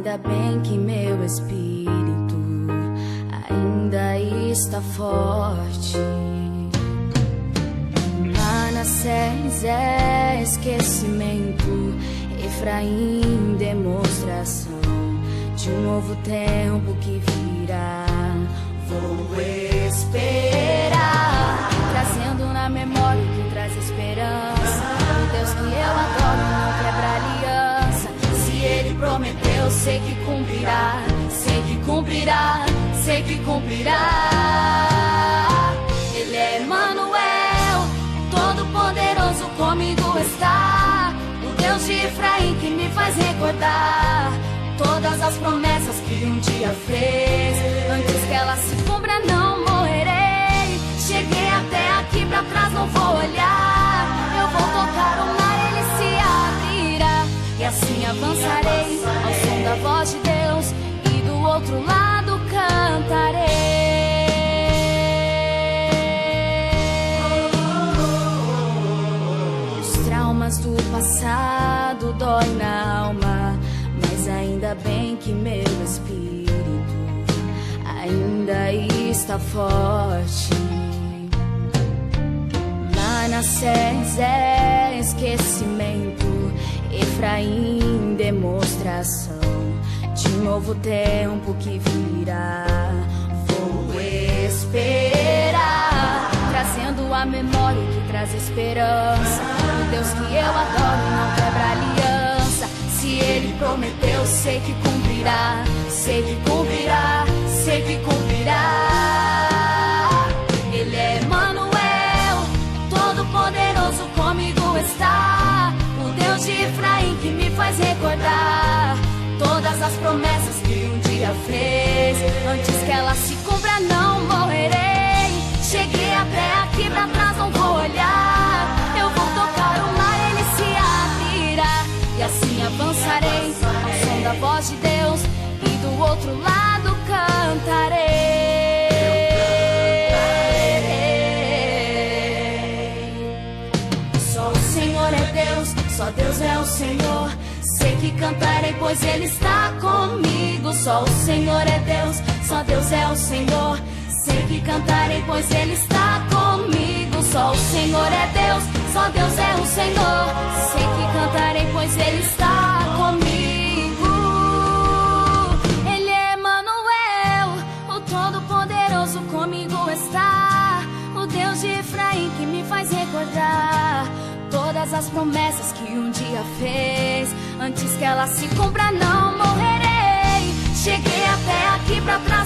ainda bem que meu espírito ainda está forte. Manassés é esquecimento, Efraim demonstração de um novo tempo que virá. Vou esperar, trazendo na memória o que traz esperança. O Deus que eu adoro não quebra aliança. Se Ele prometeu, sei que cumprirá, sei que cumprirá, sei que cumprirá. Ele é Emanuel, todo-poderoso comigo está. O Deus de Efraim que me faz recordar todas as promessas que um dia fez. Antes que ela se cumpra, não morrerei. Cheguei até aqui, pra trás não vou olhar. Eu vou tocar o mar, ele se abrirá. E assim avançarei ao som da voz de Deus, e do outro lado cantarei. Os traumas do passado dói na alma, mas ainda bem que meu espírito ainda está forte. Manassés é esquecimento, Efraim demonstração de um novo tempo que virá. Vou esperar, trazendo a memória que traz esperança. O Deus que eu adoro não quebra aliança. Se Ele prometeu, sei que cumprirá, sei que cumprirá, sei que cumprirá. Ele é Emanuel, todo-poderoso comigo está. O Deus de Efraim que me faz recordar todas as promessas que um dia fez. Antes que ela se cumpra, não morrerei. Cheguei até aqui, pra trás não vou olhar. Eu vou tocar o mar, ele se abrirá. E assim avançarei ao som da voz de Deus, e do outro lado cantarei. Só o Senhor é Deus, só Deus é o Senhor. Sei que cantarei, pois Ele está comigo. Só o Senhor é Deus, só Deus é o Senhor. Sei que cantarei, pois Ele está comigo. Só o Senhor é Deus, só Deus é o Senhor. Sei que cantarei, pois Ele está comigo. Ele é Emanuel, o Todo-Poderoso comigo está. O Deus de Efraim que me faz recordar todas as promessas que um dia fez. Antes que ela se cumpra, não morrerei. Cheguei até aqui, pra trás